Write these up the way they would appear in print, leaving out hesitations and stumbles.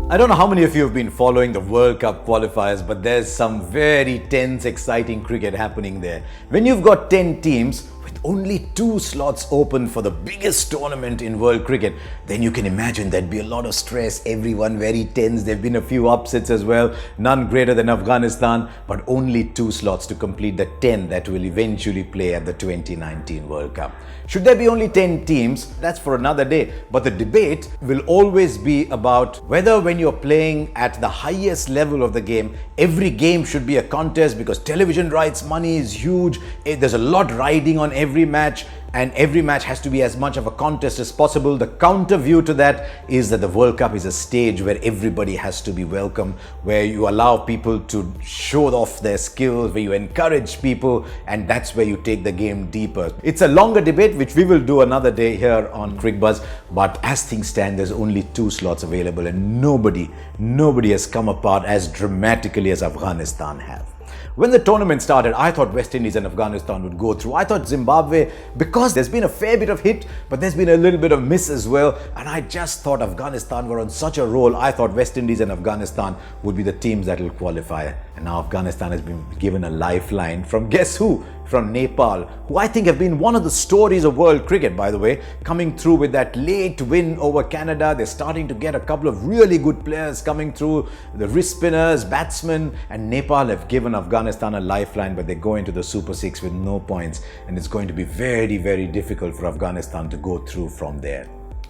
I don't know how many of you have been following the World Cup qualifiers, but there's some very tense, exciting cricket happening there. When you've got 10 teams with only 2 slots open for the biggest tournament in world cricket, then you can imagine there'd be a lot of stress, everyone very tense. There've been a few upsets as well, none greater than Afghanistan, but only 2 slots to complete the 10 that will eventually play at the 2019 World Cup. Should there be only 10 teams? That's for another day. But the debate will always be about whether when you're playing at the highest level of the game, every game should be a contest, because television rights money is huge. There's a lot riding on every match, and every match has to be as much of a contest as possible. The counter view to that is that the World Cup is a stage where everybody has to be welcome, where you allow people to show off their skills, where you encourage people, and that's where you take the game deeper. It's a longer debate, which we will do another day here on CricBuzz, but as things stand, there's only 2 slots available, and nobody has come apart as dramatically as Afghanistan have. When the tournament started, I thought West Indies and Afghanistan would go through. I thought Zimbabwe, because there's been a fair bit of hit, but there's been a little bit of miss as well. And I just thought Afghanistan were on such a roll. I thought West Indies and Afghanistan would be the teams that will qualify. And now Afghanistan has been given a lifeline from guess who? From Nepal, who I think have been one of the stories of world cricket, by the way, coming through with that late win over Canada. They're starting to get a couple of really good players coming through, the wrist spinners, batsmen, and Nepal have given Afghanistan a lifeline, but they go into the Super 6 with no points, and it's going to be very, very difficult for Afghanistan to go through from there.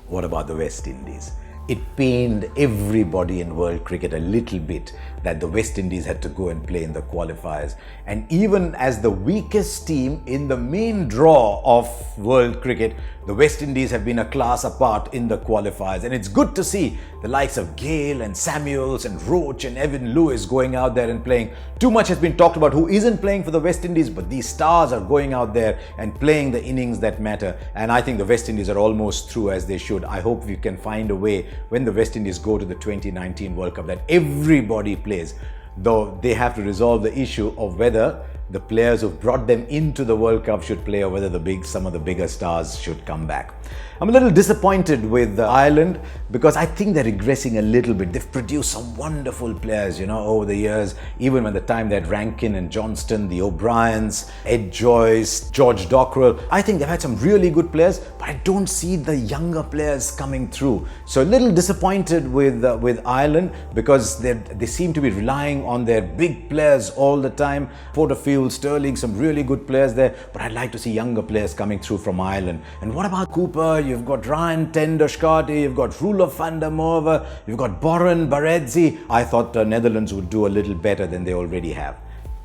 What about the West Indies? It pained everybody in world cricket a little bit that the West Indies had to go and play in the qualifiers. And even as the weakest team in the main draw of world cricket, the West Indies have been a class apart in the qualifiers. And it's good to see the likes of Gale and Samuels and Roach and Evan Lewis going out there and playing. Too much has been talked about who isn't playing for the West Indies, but these stars are going out there and playing the innings that matter. And I think the West Indies are almost through, as they should. I hope we can find a way when the West Indies go to the 2019 World Cup that everybody plays, though they have to resolve the issue of whether the players who've brought them into the World Cup should play or whether some of the bigger stars should come back. I'm a little disappointed with Ireland because I think they're regressing a little bit. They've produced some wonderful players, over the years, even when the time they had Rankin and Johnston, the O'Briens, Ed Joyce, George Dockrell. I think they've had some really good players, but I don't see the younger players coming through. So a little disappointed with Ireland because they seem to be relying on their big players all the time. Porterfield, Sterling, some really good players there, but I'd like to see younger players coming through from Ireland. And what about Cooper? You've got Ryan Ten-Doschate, you've got Roelof van der Merwe, you've got Boren Barretzi. I thought the Netherlands would do a little better than they already have.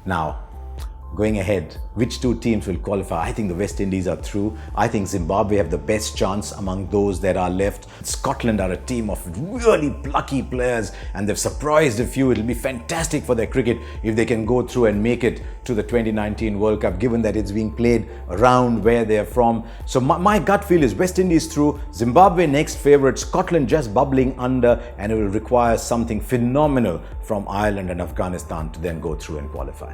Now, going ahead, which 2 teams will qualify? I think the West Indies are through. I think Zimbabwe have the best chance among those that are left. Scotland are a team of really plucky players and they've surprised a few. It'll be fantastic for their cricket if they can go through and make it to the 2019 World Cup, given that it's being played around where they're from. So my gut feel is West Indies through, Zimbabwe next favourite, Scotland just bubbling under, and it will require something phenomenal from Ireland and Afghanistan to then go through and qualify.